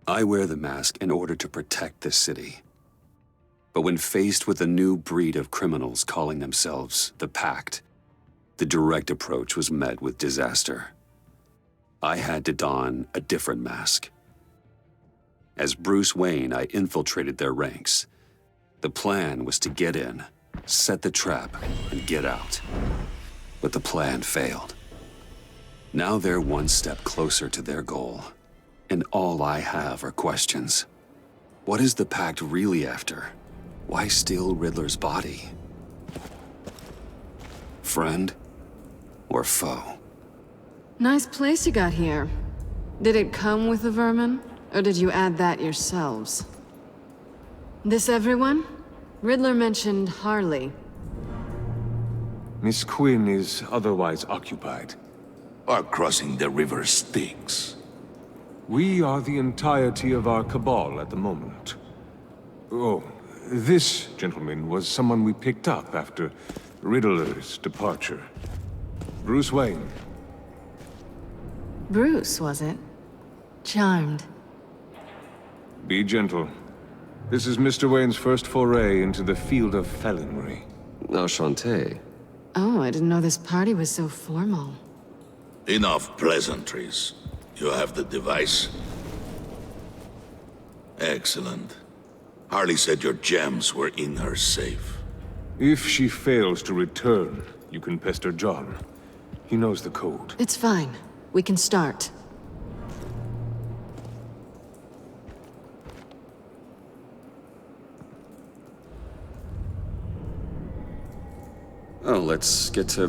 I wear the mask in order to protect this city. But when faced with a new breed of criminals calling themselves the Pact, the direct approach was met with disaster. I had to don a different mask. As Bruce Wayne, I infiltrated their ranks. The plan was to get in, set the trap, and get out. But the plan failed. Now they're one step closer to their goal. And all I have are questions. What is the Pact really after? Why steal Riddler's body? Friend or foe? Nice place you got here. Did it come with the vermin? Or did you add that yourselves? This everyone? Riddler mentioned Harley. Miss Quinn is otherwise occupied. Our crossing the river Styx. We are the entirety of our cabal at the moment. Oh, this gentleman was someone we picked up after Riddler's departure. Bruce Wayne. Bruce, was it? Charmed. Be gentle. This is Mr. Wayne's first foray into the field of felonry. Enchanté. Oh, I didn't know this party was so formal. Enough pleasantries. You have the device? Excellent. Harley said your gems were in her safe. If she fails to return, you can pester John. He knows the code. It's fine. We can start. Oh, let's get to...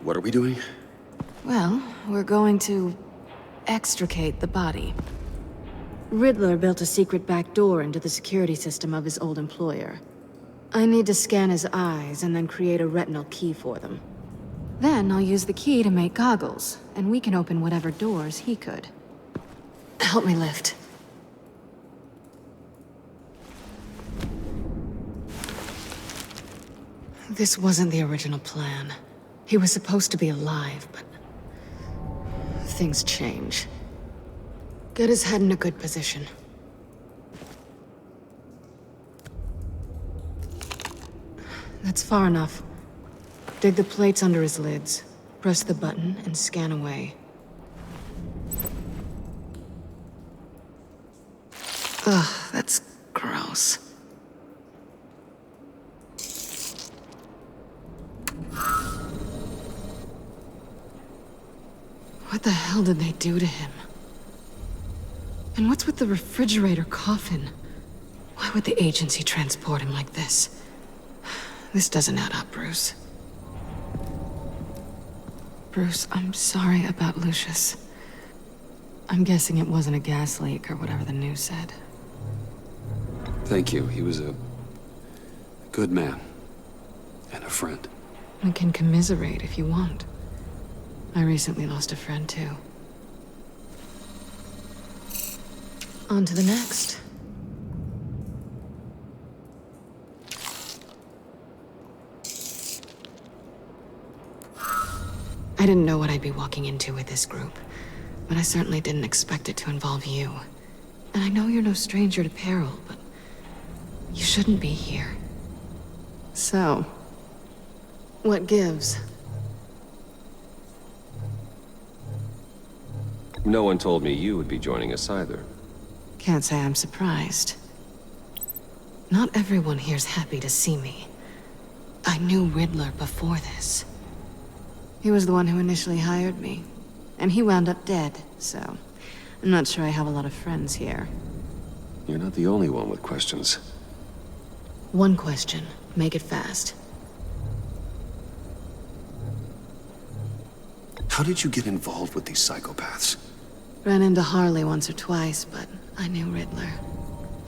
What are we doing? Well, we're going to extricate the body. Riddler built a secret back door into the security system of his old employer. I need to scan his eyes and then create a retinal key for them. Then I'll use the key to make goggles, and we can open whatever doors he could. Help me lift. This wasn't the original plan. He was supposed to be alive, but... things change. Get his head in a good position. That's far enough. Dig the plates under his lids. Press the button and scan away. Ugh, that's gross. What the hell did they do to him? And what's with the refrigerator coffin? Why would the agency transport him like this? This doesn't add up, Bruce. Bruce, I'm sorry about Lucius. I'm guessing it wasn't a gas leak or whatever the news said. Thank you. He was a good man. And a friend. We can commiserate if you want. I recently lost a friend, too. On to the next. I didn't know what I'd be walking into with this group, but I certainly didn't expect it to involve you. And I know you're no stranger to peril, but you shouldn't be here. So, what gives? No one told me you would be joining us either. Can't say I'm surprised. Not everyone here's happy to see me. I knew Riddler before this. He was the one who initially hired me. And he wound up dead, so... I'm not sure I have a lot of friends here. You're not the only one with questions. One question. Make it fast. How did you get involved with these psychopaths? Ran into Harley once or twice, but I knew Riddler.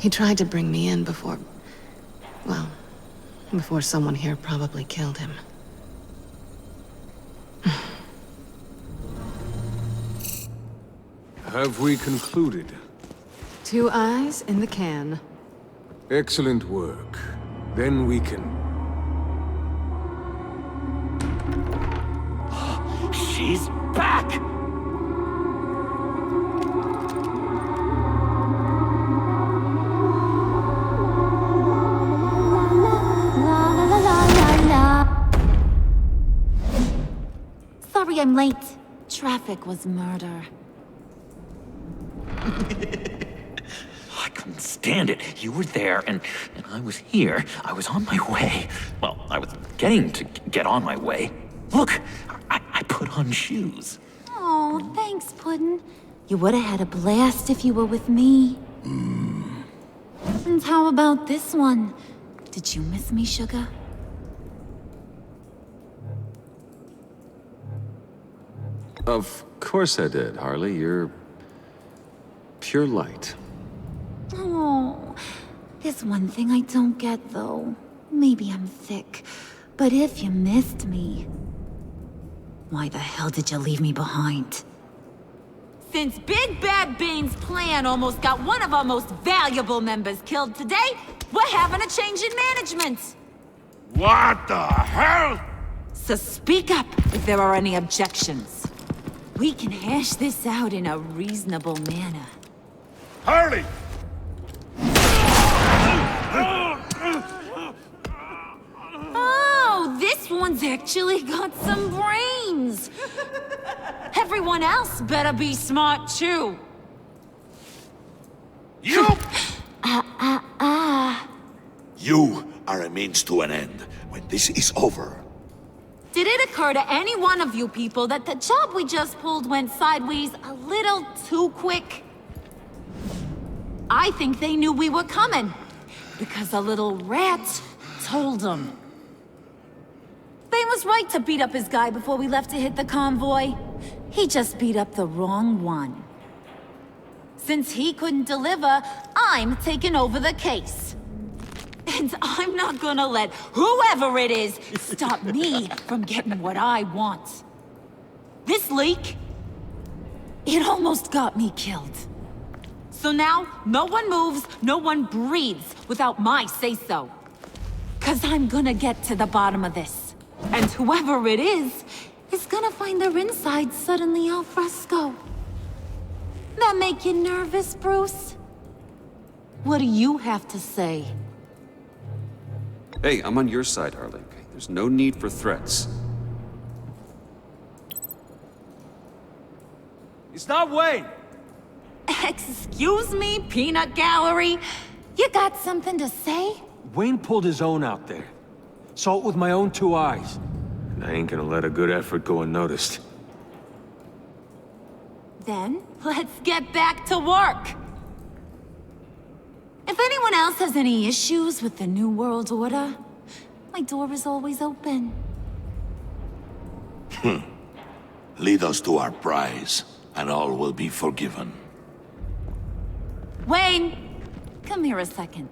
He tried to bring me in before... well, before someone here probably killed him. Have we concluded? 2 eyes in the can. Excellent work. Then we can... She's back! I'm late. Traffic was murder. I couldn't stand it. You were there, and I was here. I was on my way. Well, I was getting to get on my way. Look, I put on shoes. Oh, thanks, Puddin'. You would have had a blast if you were with me. And how about this one? Did you miss me, sugar? Of course I did, Harley. You're pure light. Oh, there's one thing I don't get, though. Maybe I'm thick, but if you missed me, why the hell did you leave me behind? Since Big Bad Bane's plan almost got one of our most valuable members killed today, we're having a change in management. What the hell? So speak up if there are any objections. We can hash this out in a reasonable manner. Harley! Oh, this one's actually got some brains. Everyone else better be smart too. You! You are a means to an end. When this is over, Did it occur to any one of you people that the job we just pulled went sideways a little too quick? I think they knew we were coming, because a little rat told them. Bane was right to beat up his guy before we left to hit the convoy. He just beat up the wrong one. Since he couldn't deliver, I'm taking over the case. And I'm not gonna let whoever it is stop me from getting what I want. This leak, it almost got me killed. So now, no one moves, no one breathes without my say-so. 'Cause I'm gonna get to the bottom of this. And whoever it is gonna find their insides suddenly al fresco. That make you nervous, Bruce? What do you have to say? Hey, I'm on your side, Harley. Okay? There's no need for threats. It's not Wayne! Excuse me, peanut gallery? You got something to say? Wayne pulled his own out there. Saw it with my own two eyes. And I ain't gonna let a good effort go unnoticed. Then, let's get back to work. If anyone else has any issues with the New World Order, my door is always open. lead us to our prize, and all will be forgiven. Wayne, come here a second.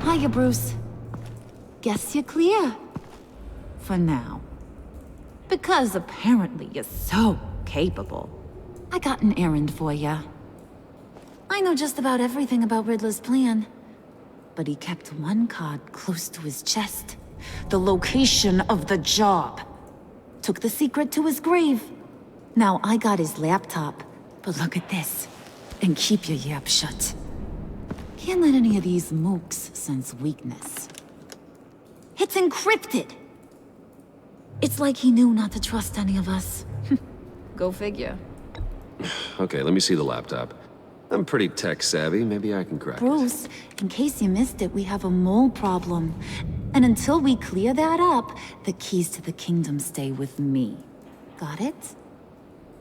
Hiya, Bruce. Guess you're clear. For now. Because apparently you're so capable. I got an errand for you. I know just about everything about Riddler's plan. But he kept one card close to his chest. The location of the job. Took the secret to his grave. Now I got his laptop. But look at this. And keep your yap shut. Can't let any of these mooks sense weakness. It's encrypted! It's like he knew not to trust any of us. Go figure. Okay, let me see the laptop. I'm pretty tech savvy. Maybe I can crack it. Bruce, in case you missed it, we have a mole problem. And until we clear that up, the keys to the kingdom stay with me. Got it?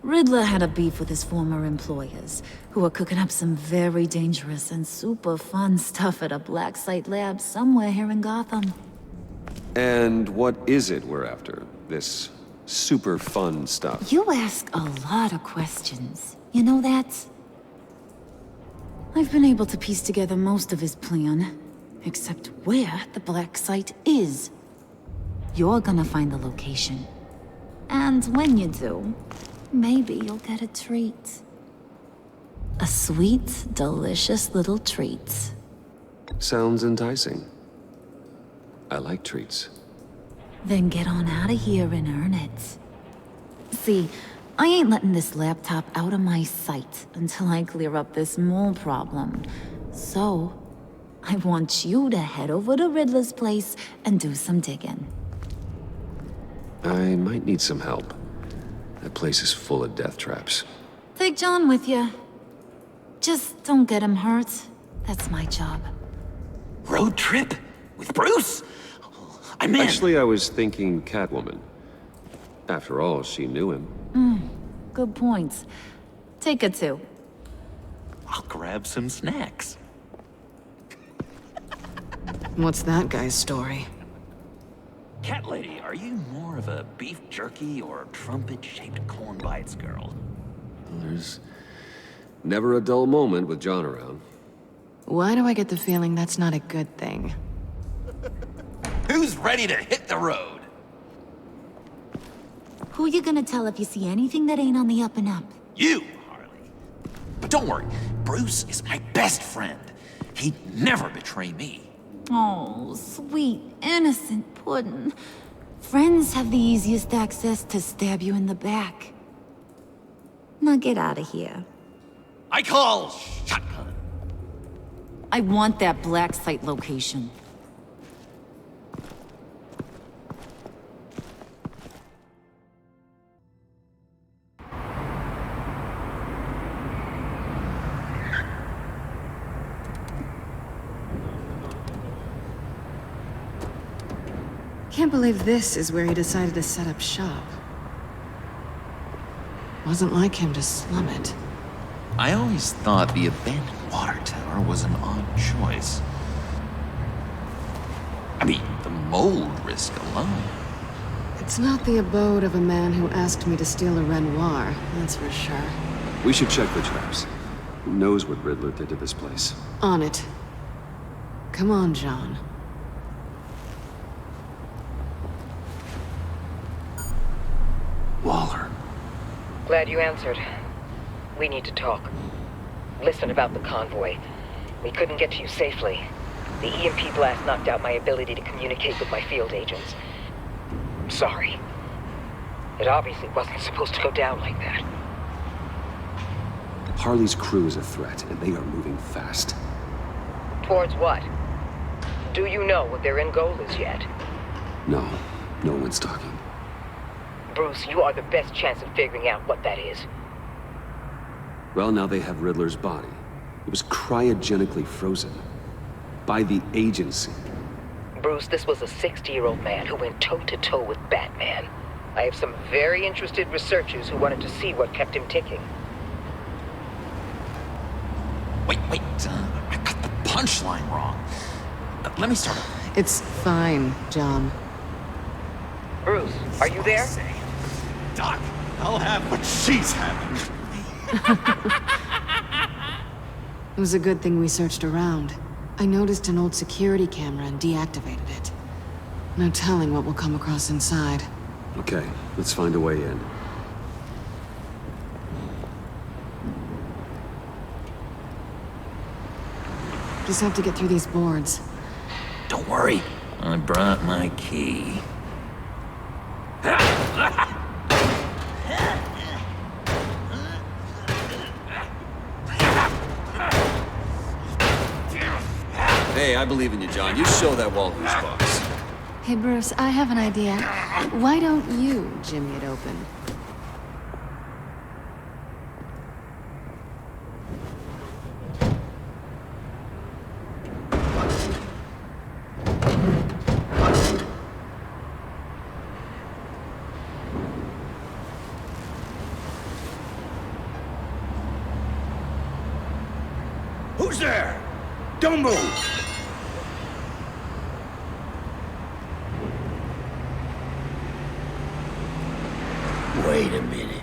Riddler had a beef with his former employers, who are cooking up some very dangerous and super fun stuff at a black site lab somewhere here in Gotham. And what is it we're after? This super fun stuff? You ask a lot of questions. You know that? I've been able to piece together most of his plan, except where the black site is. You're gonna find the location. And when you do, maybe you'll get a treat. A sweet, delicious little treat. Sounds enticing. I like treats. Then get on out of here and earn it. See, I ain't letting this laptop out of my sight until I clear up this mole problem. So, I want you to head over to Riddler's place and do some digging. I might need some help. That place is full of death traps. Take John with you. Just don't get him hurt. That's my job. Road trip? With Bruce? I'm in. Actually, I was thinking Catwoman. After all, she knew him. Good points. Take her too. I'll grab some snacks. What's that guy's story? Cat lady, are you more of a beef jerky or trumpet-shaped corn bites girl? There's never a dull moment with John around. Why do I get the feeling that's not a good thing? Who's ready to hit the road? Who you gonna tell if you see anything that ain't on the up and up? You, Harley. But don't worry, Bruce is my best friend. He'd never betray me. Oh, sweet, innocent puddin'. Friends have the easiest access to stab you in the back. Now get out of here. I call shotgun. I want that black site location. Can't believe this is where he decided to set up shop. Wasn't like him to slum it. I always thought the abandoned water tower was an odd choice. I mean, the mold risk alone. It's not the abode of a man who asked me to steal a Renoir, that's for sure. We should check the traps. Who knows what Riddler did to this place? On it. Come on, John. Waller. Glad you answered. We need to talk. Listen about the convoy. We couldn't get to you safely. The EMP blast knocked out my ability to communicate with my field agents. I'm sorry. It obviously wasn't supposed to go down like that. Harley's crew is a threat, and they are moving fast. Towards what? Do you know what their end goal is yet? No, no one's talking. Bruce, you are the best chance of figuring out what that is. Well, now they have Riddler's body. It was cryogenically frozen. By the agency. Bruce, this was a 60-year-old man who went toe-to-toe with Batman. I have some very interested researchers who wanted to see what kept him ticking. Wait, I got the punchline wrong. Let me start over. It's fine, John. Bruce, are you there? Doc, I'll have what she's having. It was a good thing we searched around. I noticed an old security camera and deactivated it. No telling what we'll come across inside. Okay, let's find a way in. Just have to get through these boards. Don't worry, I brought my key. Hey, I believe in you, John. You show that wall who's boss. Hey, Bruce, I have an idea. Why don't you jimmy it open? Who's there? Don't move! Wait a minute.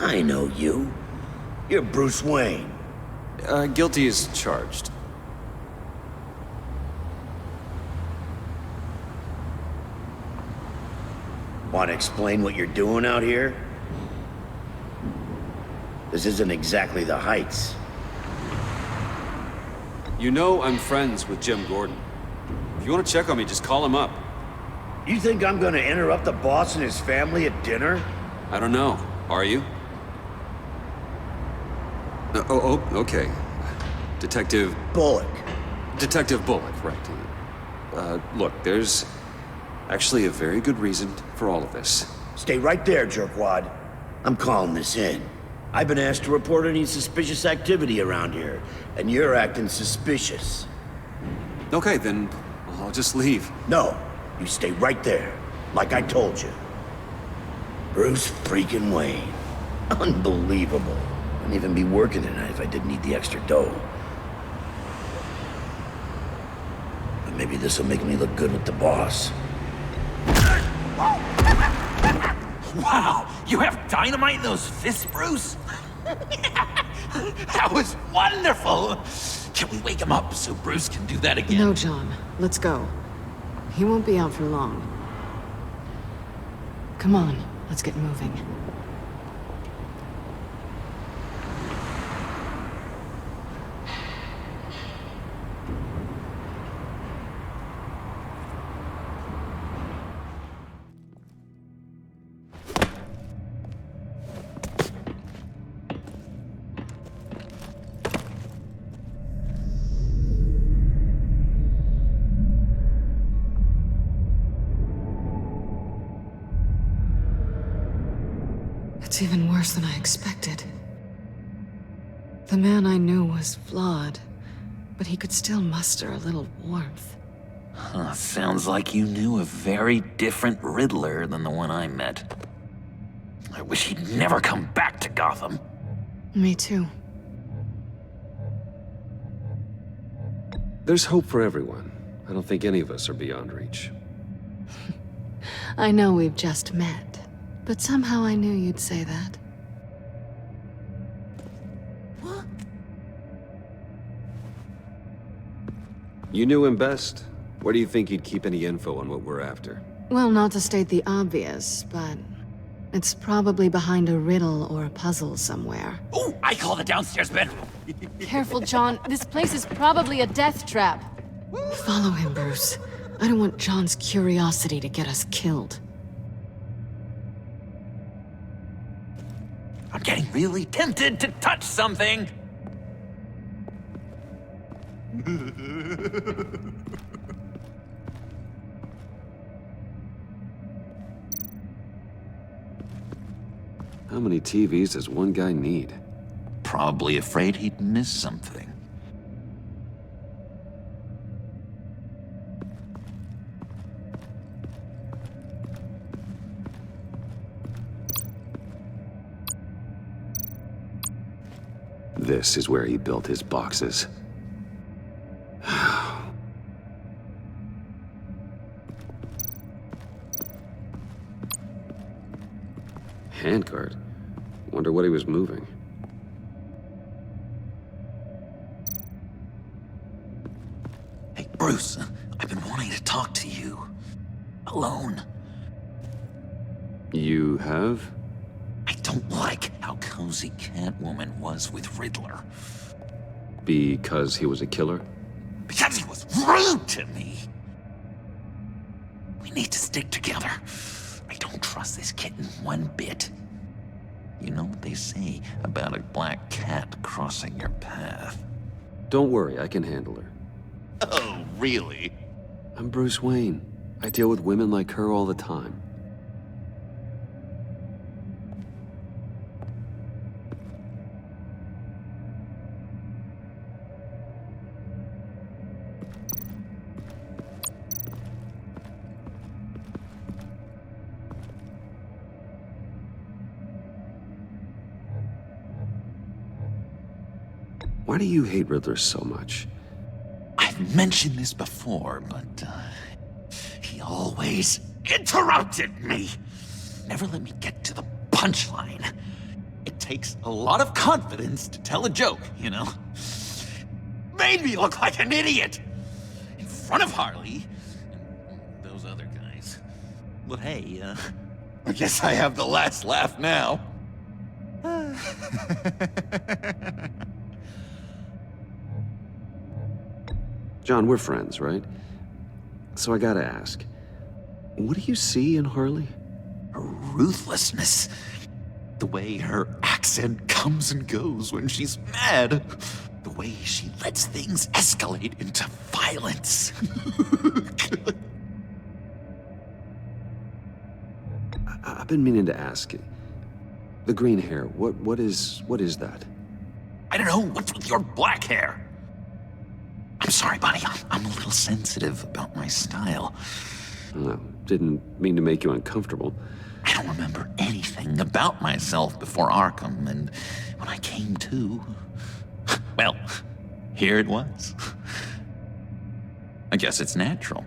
I know you. You're Bruce Wayne. Guilty as charged. Want to explain what you're doing out here? This isn't exactly the Heights. You know I'm friends with Jim Gordon. If you want to check on me, just call him up. You think I'm gonna interrupt the boss and his family at dinner? I don't know. Are you? Okay. Detective... Bullock. Detective Bullock, right. Look, there's actually a very good reason for all of this. Stay right there, jerkwad. I'm calling this in. I've been asked to report any suspicious activity around here, and you're acting suspicious. Okay, then I'll just leave. No, you stay right there, like I told you. Bruce freaking Wayne. Unbelievable. Wouldn't even be working tonight if I didn't need the extra dough. But maybe this'll make me look good with the boss. Wow, you have dynamite in those fists, Bruce? That was wonderful! Can we wake him up so Bruce can do that again? No, John. Let's go. He won't be out for long. Come on, let's get moving. It's even worse than I expected. The man I knew was flawed, but he could still muster a little warmth. Huh, sounds like you knew a very different Riddler than the one I met. I wish he'd never come back to Gotham. Me too. There's hope for everyone. I don't think any of us are beyond reach. I know we've just met, but somehow I knew you'd say that. What? You knew him best. Where do you think he'd keep any info on what we're after? Well, not to state the obvious, but it's probably behind a riddle or a puzzle somewhere. Oh, I call the downstairs bedroom. Careful, John. This place is probably a death trap. Follow him, Bruce. I don't want John's curiosity to get us killed. I'm getting really tempted to touch something. How many TVs does one guy need? Probably afraid he'd miss something. This is where he built his boxes. Handcart? Wonder what he was moving. Hey, Bruce, I've been wanting to talk to you. Alone. You have? I don't like how cozy Catwoman was with Riddler. Because he was a killer? Because he was rude to me. We need to stick together. I don't trust this kitten one bit. You know what they say about a black cat crossing your path? Don't worry, I can handle her. Oh, really? I'm Bruce Wayne. I deal with women like her all the time. Why do you hate Riddler so much? I've mentioned this before, but he always interrupted me. Never let me get to the punchline. It takes a lot of confidence to tell a joke, you know? Made me look like an idiot in front of Harley and those other guys. But hey, I guess I have the last laugh now. John, we're friends, right? So I gotta ask, what do you see in Harley? Her ruthlessness. The way her accent comes and goes when she's mad. The way she lets things escalate into violence. I've been meaning to ask. The green hair, what is that? I don't know, what's with your black hair? I'm sorry, buddy, I'm a little sensitive about my style. Didn't mean to make you uncomfortable. I don't remember anything about myself before Arkham, and when I came to, well, here it was. I guess it's natural.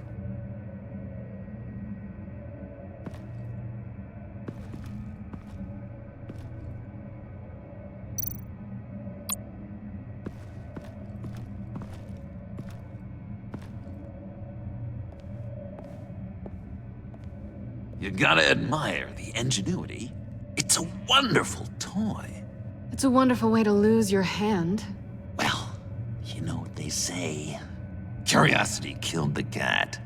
You gotta admire the ingenuity. It's a wonderful toy. It's a wonderful way to lose your hand. Well, you know what they say. Curiosity killed the cat.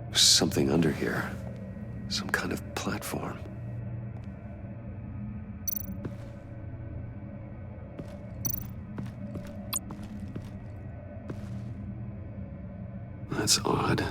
There's something under here. Some kind of platform. That's odd.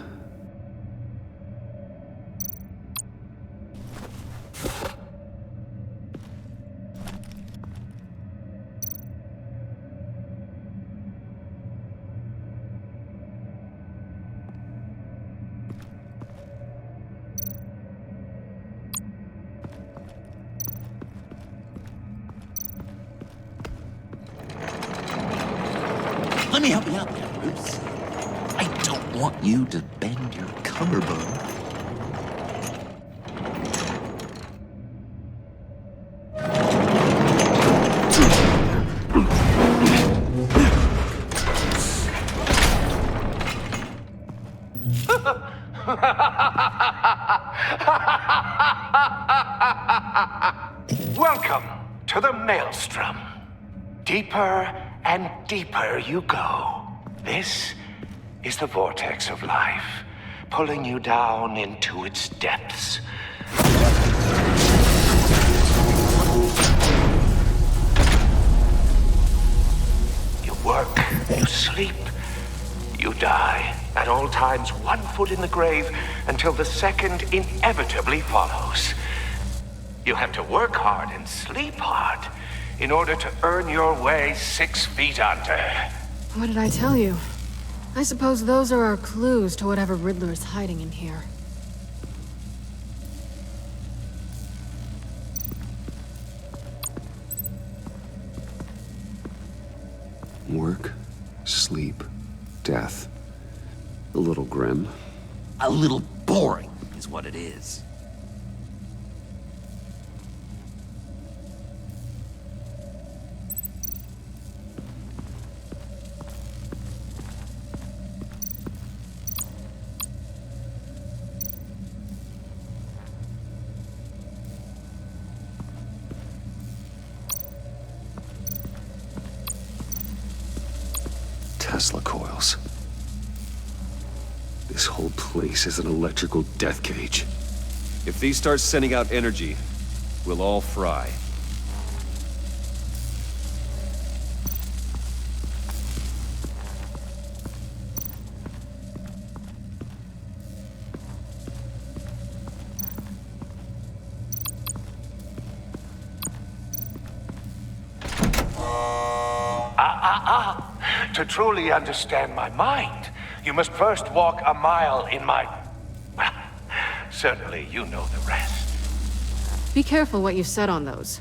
Let me help you out there, Bruce. I don't want you to bend your collarbone. Welcome to the Maelstrom. Deeper and deeper you go. This is the vortex of life, pulling you down into its depths. You work, you sleep, you die. At all times, 1 foot in the grave until the second inevitably follows. You have to work hard and sleep hard in order to earn your way 6 feet under. What did I tell you? I suppose those are our clues to whatever Riddler is hiding in here. Work, sleep, death. A little grim. A little boring is what it is. Tesla coils. This whole place is an electrical death cage. If these start sending out energy, we'll all fry. To truly understand my mind, you must first walk a mile in my... Well, certainly you know the rest. Be careful what you said on those.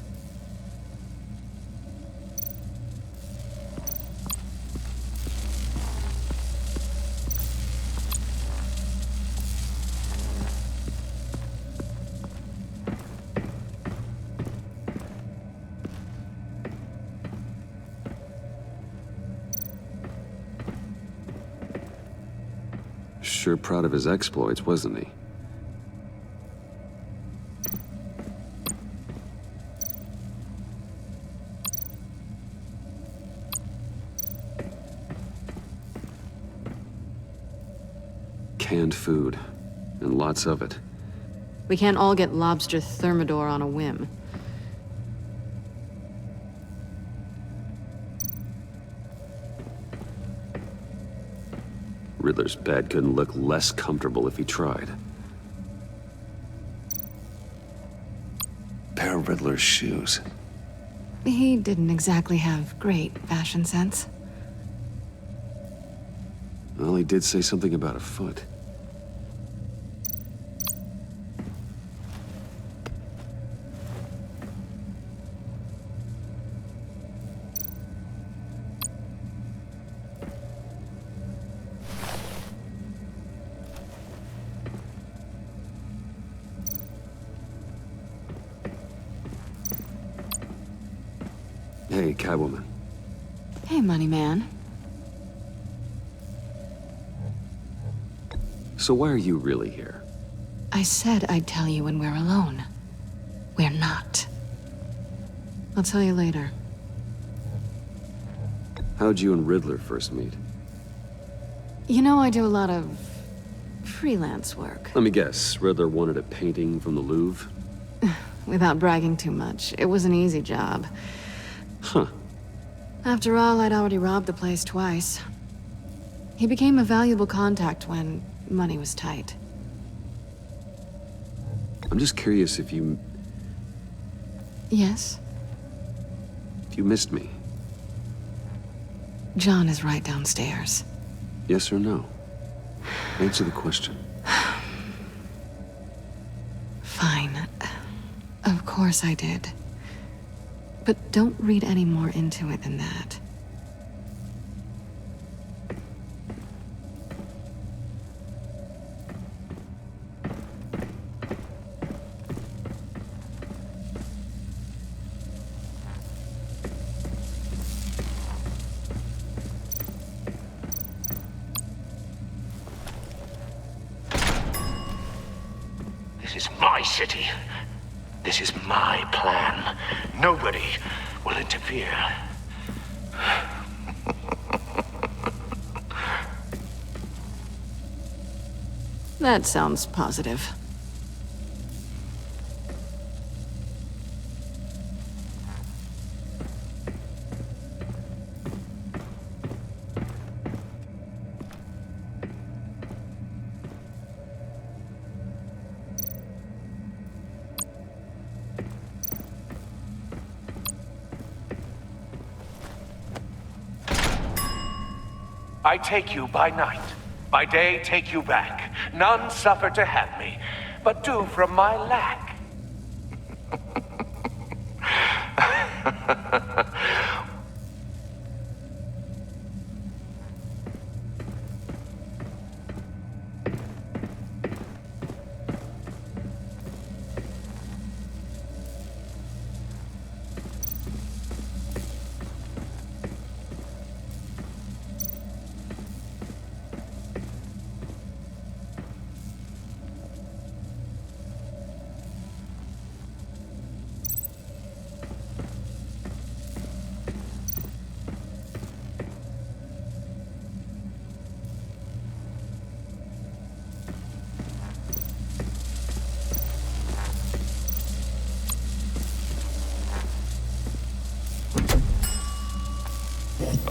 Sure proud of his exploits, wasn't he? canned food, and lots of it. We can't all get lobster thermidor on a whim. Riddler's bed couldn't look less comfortable if he tried. Pair of Riddler's shoes. He didn't exactly have great fashion sense. Well, he did say something about a foot. Hey, Catwoman. Hey, money man. So why are you really here? I said I'd tell you when we're alone. We're not. I'll tell you later. How'd you and Riddler first meet? You know, I do a lot of freelance work. Let me guess, Riddler wanted a painting from the Louvre? Without bragging too much, it was an easy job. Huh. After all, I'd already robbed the place twice. He became a valuable contact when money was tight. I'm just curious if you Yes? missed me. John is right downstairs. Yes or no? Answer the question. Fine. Of course I did. But don't read any more into it than that. This is my city. This is my plan. Nobody will interfere. That sounds positive. I take you by night. By day, take you back. None suffer to have me, but do from my lack.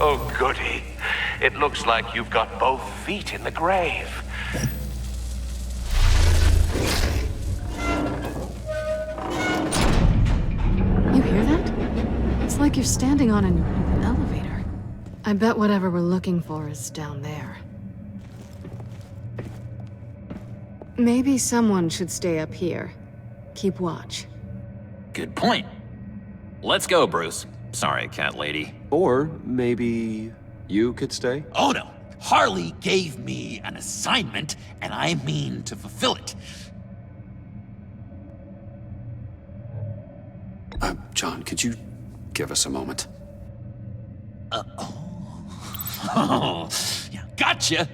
Oh, goody. It looks like you've got both feet in the grave. You hear that? It's like you're standing on an elevator. I bet whatever we're looking for is down there. Maybe someone should stay up here. Keep watch. Good point. Let's go, Bruce. Sorry, cat lady. Or maybe you could stay? Oh no! Harley gave me an assignment, and I mean to fulfill it. John, could you give us a moment? Oh, yeah, gotcha!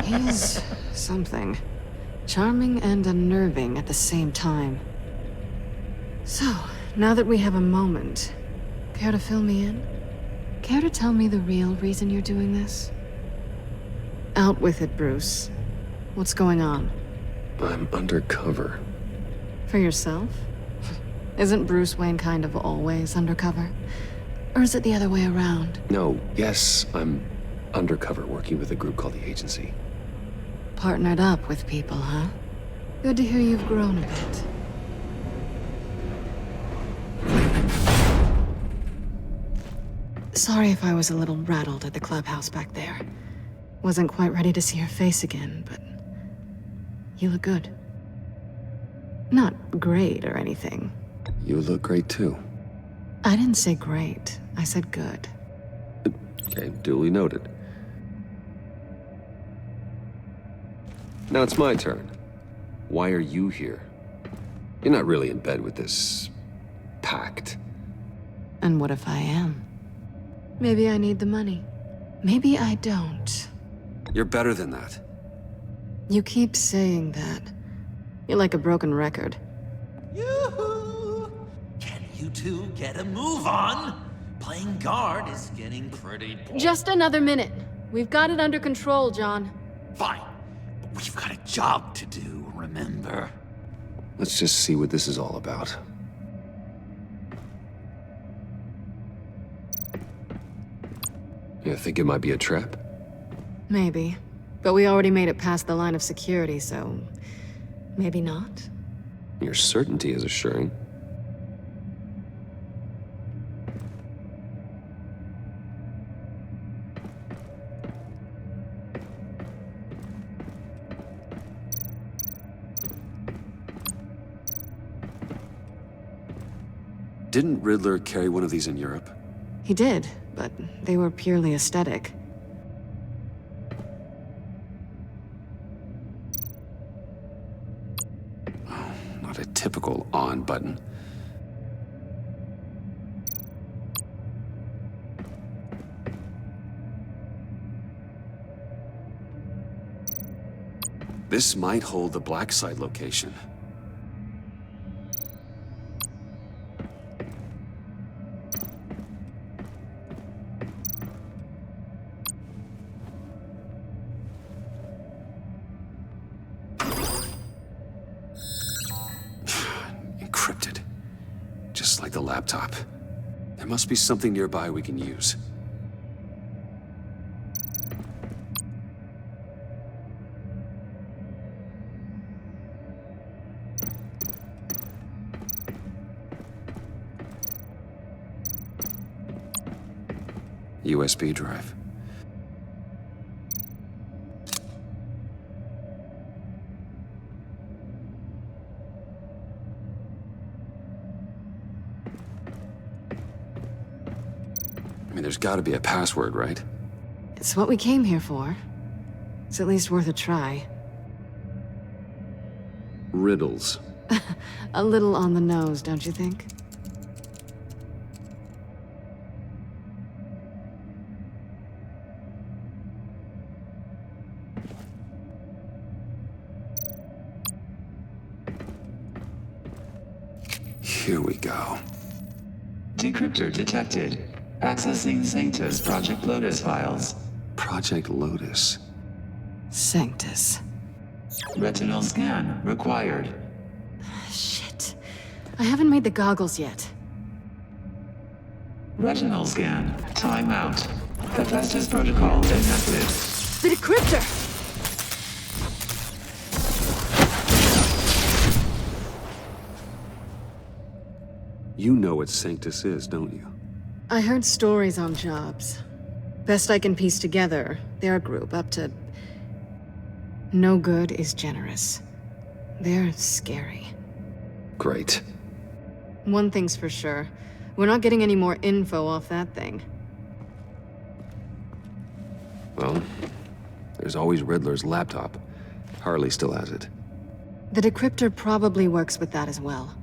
He's something. Charming and unnerving at the same time. So, now that we have a moment, care to fill me in? Care to tell me the real reason you're doing this? Out with it, Bruce. What's going on? I'm undercover. For yourself? Isn't Bruce Wayne kind of always undercover? Or is it the other way around? No, yes, I'm undercover working with a group called the Agency. Partnered up with people, huh? Good to hear you've grown a bit. Sorry if I was a little rattled at the clubhouse back there. Wasn't quite ready to see your face again, but you look good. Not great or anything. You look great too. I didn't say great. I said good. Okay, duly noted. Now it's my turn. Why are you here? You're not really in bed with this pact. And what if I am? Maybe I need the money. Maybe I don't. You're better than that. You keep saying that. You're like a broken record. Yoo-hoo! Can you two get a move on? Playing guard is getting pretty boring. Just another minute. We've got it under control, John. Fine. But we've got a job to do, remember? Let's just see what this is all about. You think it might be a trap? Maybe. But we already made it past the line of security, so... maybe not? Your certainty is assuring. Didn't Riddler carry one of these in Europe? He did, but they were purely aesthetic. Oh, not a typical on button. This might hold the black site location. Encrypted. Just like the laptop. There must be something nearby we can use. USB drive. I mean, there's got to be a password, right? It's what we came here for. It's at least worth a try. Riddles. A little on the nose, don't you think? Here we go. Decryptor detected. Accessing Sanctus Project Lotus files. Project Lotus. Sanctus. Retinal scan required. Shit. I haven't made the goggles yet. Retinal scan. Timeout. Hephaestus protocol inactive. The decryptor! You know what Sanctus is, don't you? I heard stories on jobs. Best I can piece together, their group up to... no good is generous. They're scary. Great. One thing's for sure. We're not getting any more info off that thing. Well, there's always Riddler's laptop. Harley still has it. The decryptor probably works with that as well.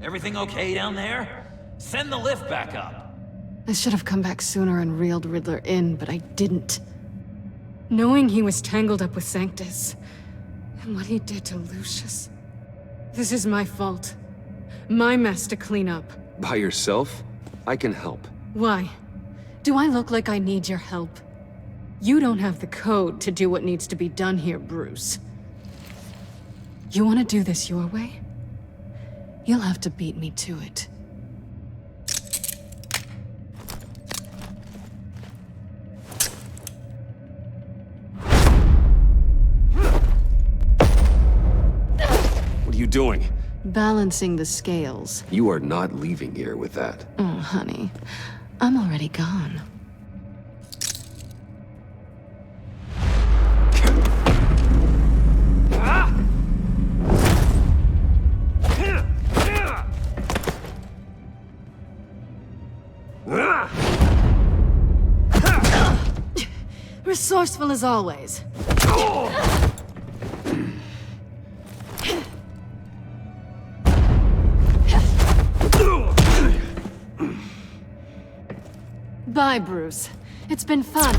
Everything okay down there? Send the lift back up. I should have come back sooner and reeled Riddler in, but I didn't. Knowing he was tangled up with Sanctus... And what he did to Lucius. This is my fault. My mess to clean up. By yourself? I can help. Why? Do I look like I need your help? You don't have the code to do what needs to be done here, Bruce. You want to do this your way? You'll have to beat me to it. What are you doing? Balancing the scales. You are not leaving here with that. Oh, honey. I'm already gone. Resourceful as always. Bye, Bruce. It's been fun.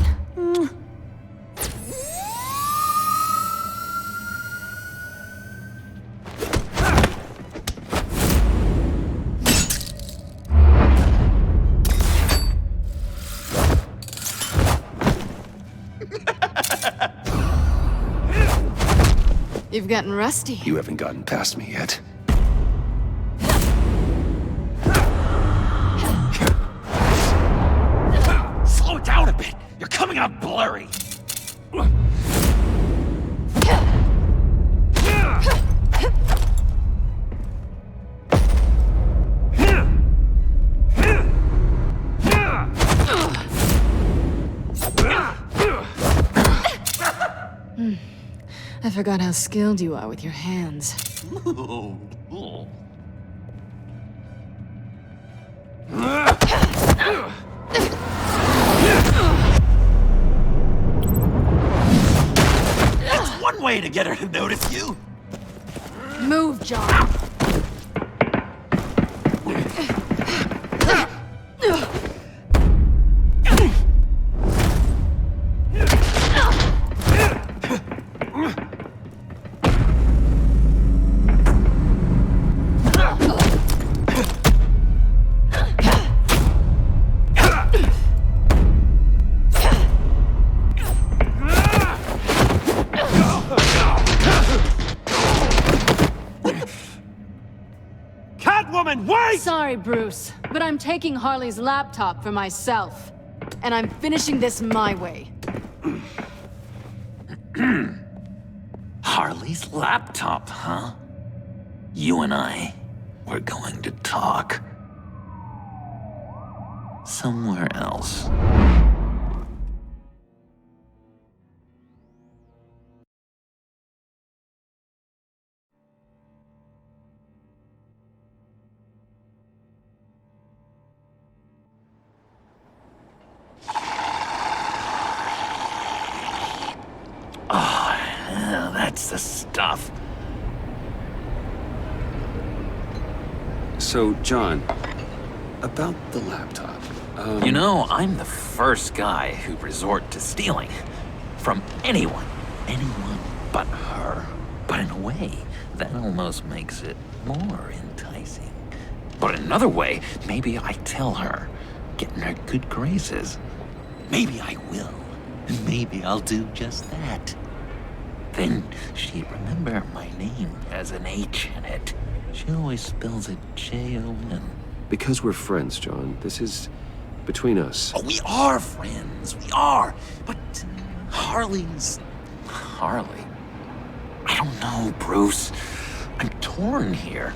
You've gotten rusty. You haven't gotten past me yet. Slow it down a bit. You're coming out blurry. I forgot how skilled you are with your hands. That's one way to get her to notice you. Move, John. Sorry, Bruce, but I'm taking Harley's laptop for myself. And I'm finishing this my way. Harley's laptop, huh? You and I, we're going to talk. Somewhere else. That's the stuff. So, John, about the laptop. You know, I'm the first guy who'd resort to stealing. From anyone. Anyone but her. But in a way, that almost makes it more enticing. But in another way, maybe I tell her, get in her good graces. Maybe I will. And maybe I'll do just that. Then she'd remember my name has an H in it. She always spells it J-O-N. Because we're friends, John. This is between us. Oh, we are friends. We are. But Harley's... Harley? I don't know, Bruce. I'm torn here.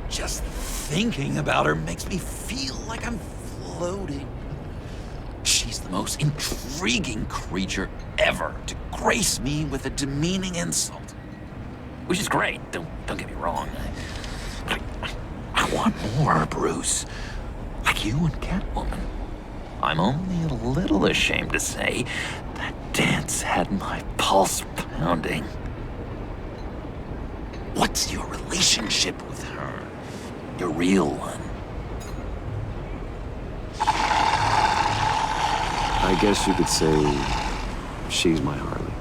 Just thinking about her makes me feel like I'm floating. She's the most intriguing creature ever to grace me with a demeaning insult. Which is great, don't get me wrong. I want more, Bruce. Like you and Catwoman. I'm only a little ashamed to say that dance had my pulse pounding. What's your relationship with her? Your real one? I guess you could say she's my Harley.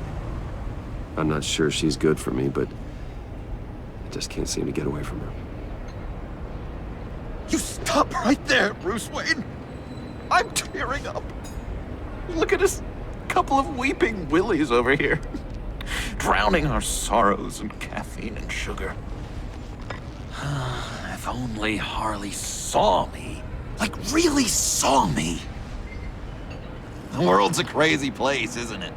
I'm not sure she's good for me, but I just can't seem to get away from her. You stop right there, Bruce Wayne! I'm tearing up. Look at us, couple of weeping willies over here. Drowning our sorrows in caffeine and sugar. If only Harley saw me. Like, really saw me. The world's a crazy place, isn't it?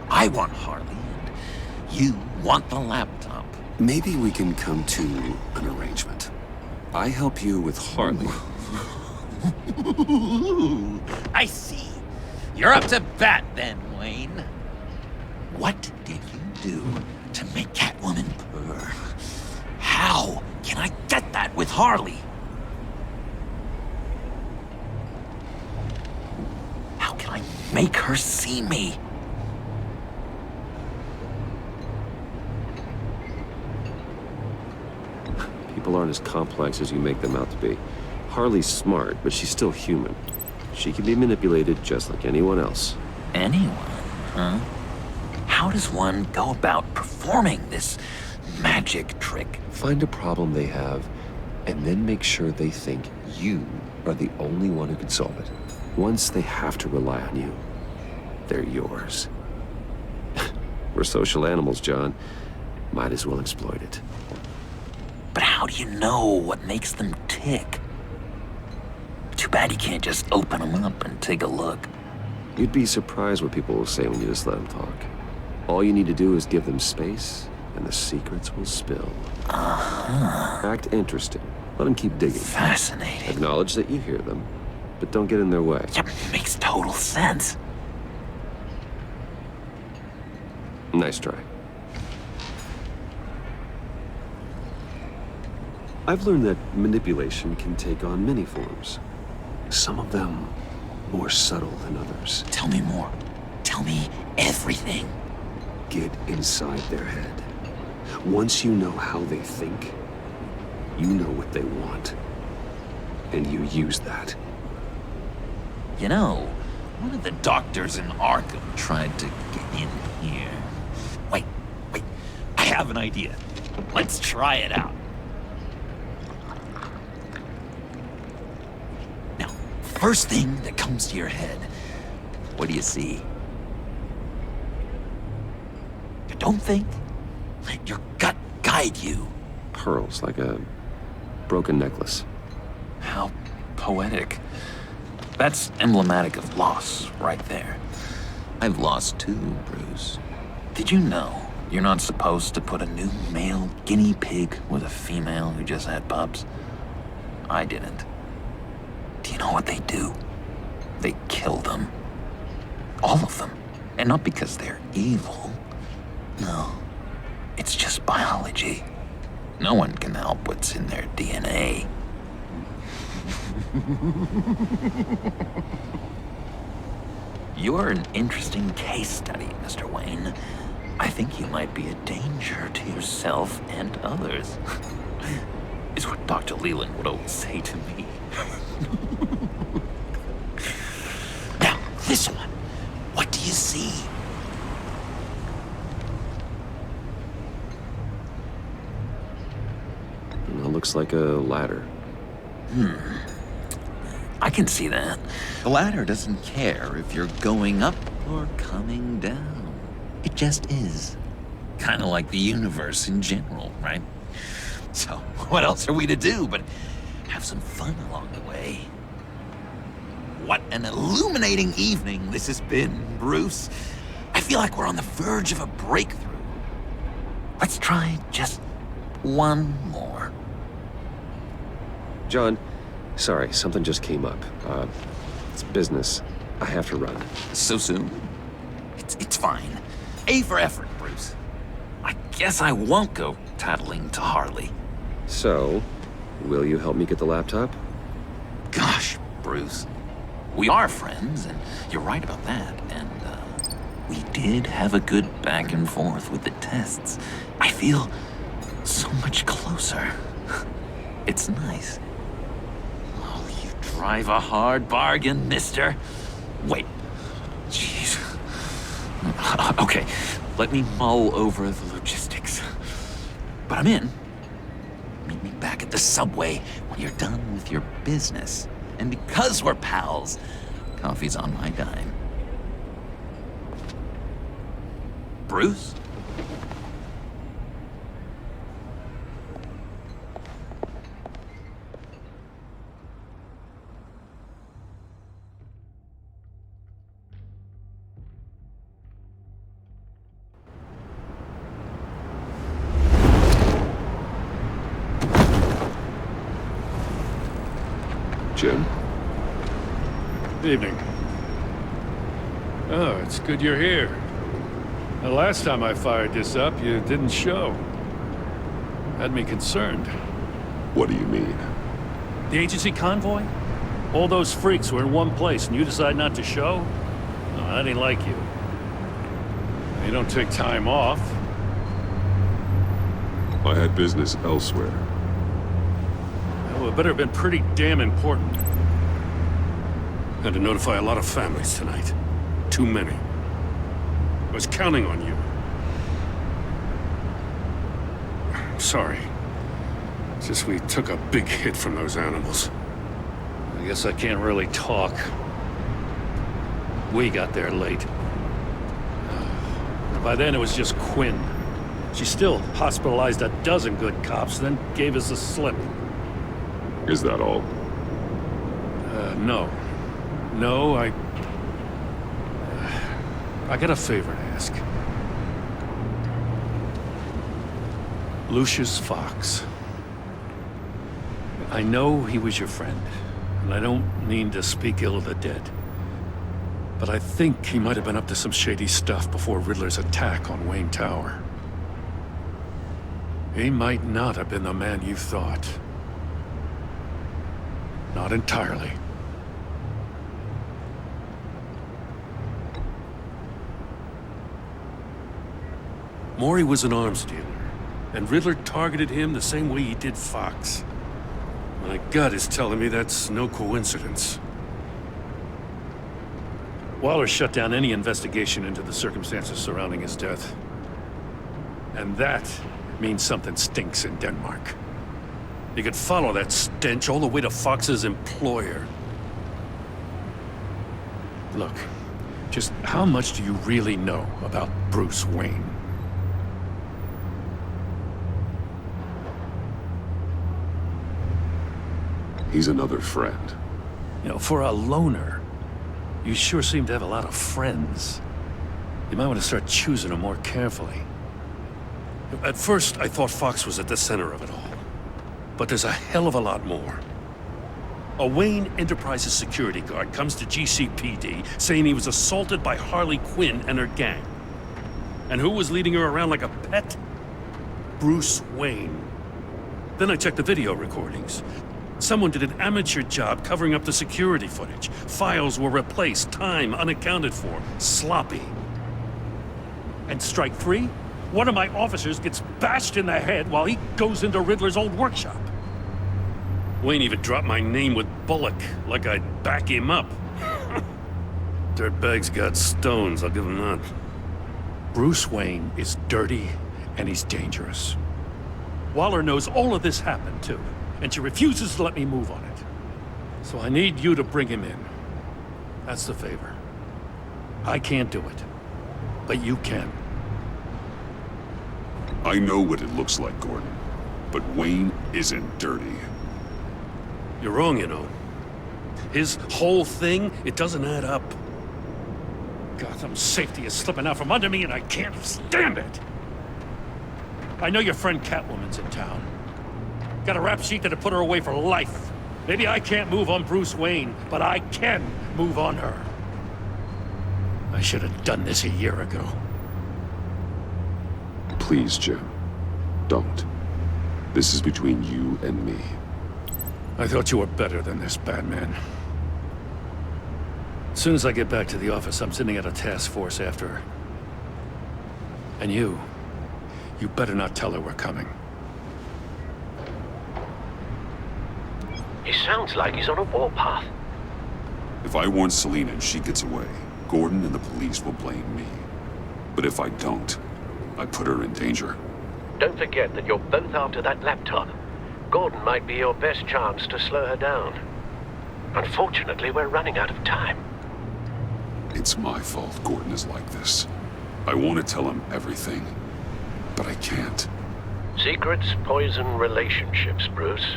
I want Harley, and you want the laptop. Maybe we can come to an arrangement. I help you with Harley. I see. You're up to bat then, Wayne. What did you do to make Catwoman purr? How can I get that with Harley? How can I make her see me? People aren't as complex as you make them out to be. Harley's smart, but she's still human. She can be manipulated just like anyone else. Anyone, huh? How does one go about performing this magic trick? Find a problem they have, and then make sure they think you are the only one who can solve it. Once they have to rely on you, they're yours. We're social animals, John. Might as well exploit it. But how do you know what makes them tick? Too bad you can't just open them up and take a look. You'd be surprised what people will say when you just let them talk. All you need to do is give them space, and the secrets will spill. Act interesting. Let them keep digging. Fascinating. Acknowledge that you hear them, but don't get in their way. Yeah, makes total sense. Nice try. I've learned that manipulation can take on many forms. Some of them more subtle than others. Tell me more. Tell me everything. Get inside their head. Once you know how they think, you know what they want. And you use that. You know, one of the doctors in Arkham tried to get in here. Wait. I have an idea. Let's try it out. Now, first thing that comes to your head, what do you see? Don't think. Let your gut guide you. Pearls, like a broken necklace. How poetic. That's emblematic of loss, right there. I've lost too, Bruce. Did you know you're not supposed to put a new male guinea pig with a female who just had pups? I didn't. Do you know what they do? They kill them. All of them. And not because they're evil. No. It's just biology. No one can help what's in their DNA. You're an interesting case study, Mr. Wayne. I think you might be a danger to yourself and others. Is what Dr. Leland would always say to me. Now, this one. What do you see? It looks like a ladder. I can see that. The ladder doesn't care if you're going up or coming down. It just is. Kind of like the universe in general, right? So, what else are we to do but have some fun along the way? What an illuminating evening this has been, Bruce. I feel like we're on the verge of a breakthrough. Let's try just one more. John, sorry, something just came up. It's business. I have to run. So soon? It's fine. A for effort, Bruce. I guess I won't go tattling to Harley. So, will you help me get the laptop? Gosh, Bruce. We are friends, and you're right about that. And, we did have a good back and forth with the tests. I feel so much closer. It's nice. Oh, you drive a hard bargain, mister. Wait. Jeez. Okay, Let me mull over the logistics. But I'm in. Meet me back at the subway when you're done with your business. And because we're pals, coffee's on my dime. Bruce? Jim? Evening. Oh, it's good you're here. The last time I fired this up, you didn't show. Had me concerned. What do you mean? The agency convoy? All those freaks were in one place and you decide not to show? No, that ain't like you. You don't take time off. I had business elsewhere. Well, it better have been pretty damn important. Had to notify a lot of families tonight. Too many. I was counting on you. Sorry. It's just we took a big hit from those animals. I guess I can't really talk. We got there late. By then it was just Quinn. She still hospitalized a dozen good cops, then gave us a slip. Is that all? No. No, I got a favor to ask. Lucius Fox. I know he was your friend, and I don't mean to speak ill of the dead. But I think he might have been up to some shady stuff before Riddler's attack on Wayne Tower. He might not have been the man you thought. Not entirely. Maury was an arms dealer, and Riddler targeted him the same way he did Fox. My gut is telling me that's no coincidence. Waller shut down any investigation into the circumstances surrounding his death. And that means something stinks in Denmark. You could follow that stench all the way to Fox's employer. Look, just how much do you really know about Bruce Wayne? He's another friend. You know, for a loner, you sure seem to have a lot of friends. You might want to start choosing them more carefully. At first, I thought Fox was at the center of it all. But there's a hell of a lot more. A Wayne Enterprises security guard comes to GCPD saying he was assaulted by Harley Quinn and her gang. And who was leading her around like a pet? Bruce Wayne. Then I checked the video recordings. Someone did an amateur job covering up the security footage. Files were replaced, time unaccounted for, sloppy. And strike three? One of my officers gets bashed in the head while he goes into Riddler's old workshop. Wayne even dropped my name with Bullock, like I'd back him up. Dirtbag's got stones, I'll give him that. Bruce Wayne is dirty and he's dangerous. Waller knows all of this happened too, and she refuses to let me move on it. So I need you to bring him in. That's the favor. I can't do it, but you can. I know what it looks like, Gordon. But Wayne isn't dirty. You're wrong, you know. His whole thing, it doesn't add up. Gotham's safety is slipping out from under me and I can't stand it. I know your friend Catwoman's in town. Got a rap sheet that'll put her away for life. Maybe I can't move on Bruce Wayne, but I can move on her. I should have done this a year ago. Please, Jim. Don't. This is between you and me. I thought you were better than this, Batman. As soon as I get back to the office, I'm sending out a task force after her. And you better not tell her we're coming. He sounds like he's on a warpath. If I warn Selina and she gets away, Gordon and the police will blame me. But if I don't, I put her in danger. Don't forget that you're both after that laptop. Gordon might be your best chance to slow her down. Unfortunately, we're running out of time. It's my fault Gordon is like this. I want to tell him everything, but I can't. Secrets poison relationships, Bruce.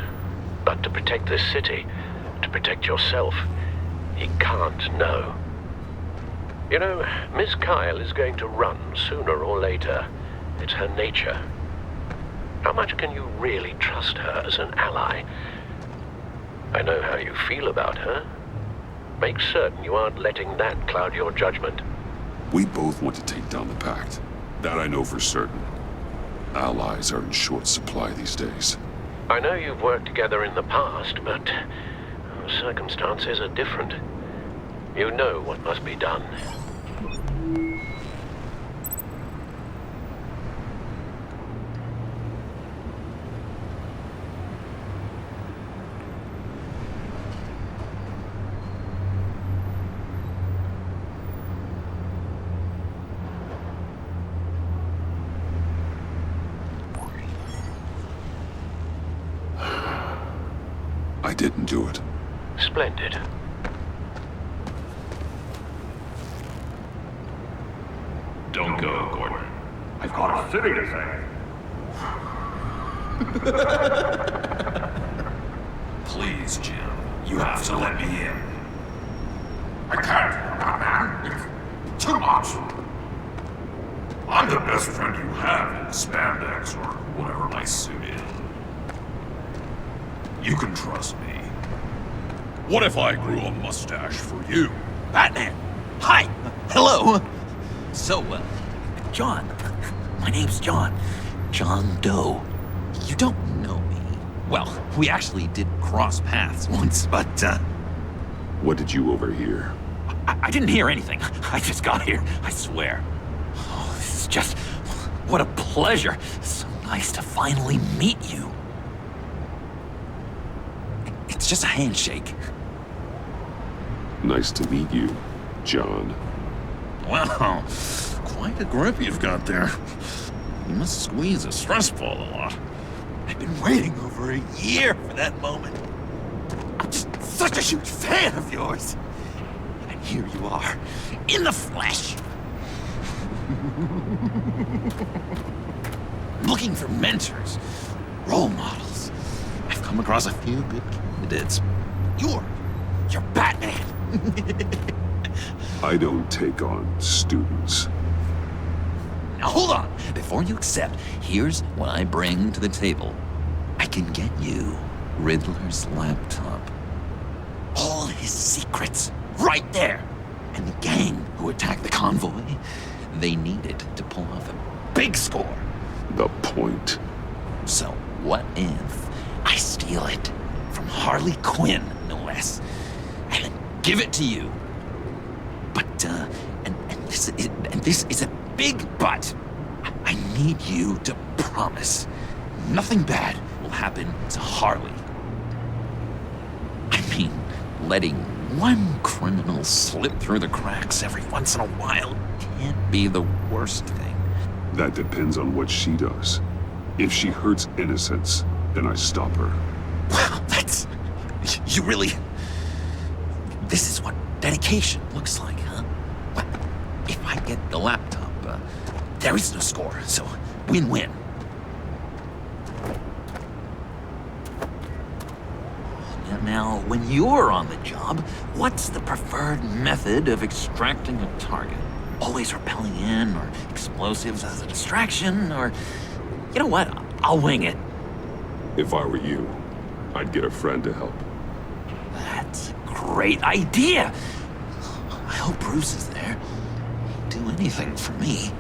But to protect this city, to protect yourself, he can't know. You know, Miss Kyle is going to run sooner or later. It's her nature. How much can you really trust her as an ally? I know how you feel about her. Make certain you aren't letting that cloud your judgment. We both want to take down the Pact. That I know for certain. Allies are in short supply these days. I know you've worked together in the past, but circumstances are different. You know what must be done. I didn't do it. Splendid. Don't go, Gordon. I've got a city to save. Please, Jim. You have to let me in. I can't, man. It's too much. I'm the best friend you have in spandex or whatever my suit is. You can trust me. What if I grew a mustache for you? Batman! Hi! Hello! So, John. My name's John. John Doe. You don't know me. Well, we actually did cross paths once, but, What did you overhear? I didn't hear anything. I just got here, I swear. Oh, this is just... what a pleasure. So nice to finally meet you. It's just a handshake. Nice to meet you, John. Wow, quite a grip you've got there. You must squeeze a stress ball a lot. I've been waiting over a year for that moment. I'm just such a huge fan of yours. And here you are, in the flesh. Looking for mentors, role models. I've come across a few good candidates. You're Batman. I don't take on students. Now hold on. Before you accept, here's what I bring to the table. I can get you Riddler's laptop. All his secrets, right there. And the gang who attacked the convoy, they needed to pull off a big score. The point. So what if I steal it from Harley Quinn, no less, and then give it to you? But, and this is a big but. I need you to promise nothing bad will happen to Harley. I mean, letting one criminal slip through the cracks every once in a while can't be the worst thing. That depends on what she does. If she hurts innocents, then I stop her. Wow, that's... You really... This is what dedication looks like, huh? Well, if I get the laptop, there is no score, so win-win. Now, when you're on the job, what's the preferred method of extracting a target? Always rappelling in, or explosives as a distraction, or... You know what? I'll wing it. If I were you, I'd get a friend to help. That's a great idea. I hope Bruce is there. He'd do anything for me.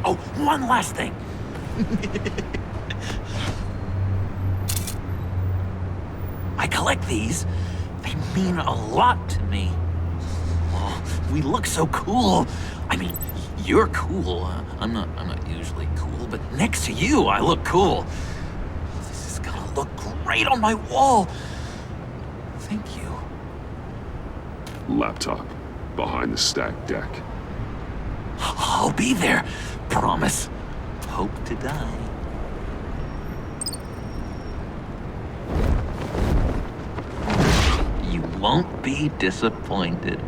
Oh, one last thing. I collect these. They mean a lot to me. Oh, we look so cool. I mean, you're cool. I'm not usually cool, but next to you, I look cool. This is gonna look great on my wall. Thank you. Laptop. Behind the stacked deck. I'll be there. Promise. Hope to die. You won't be disappointed.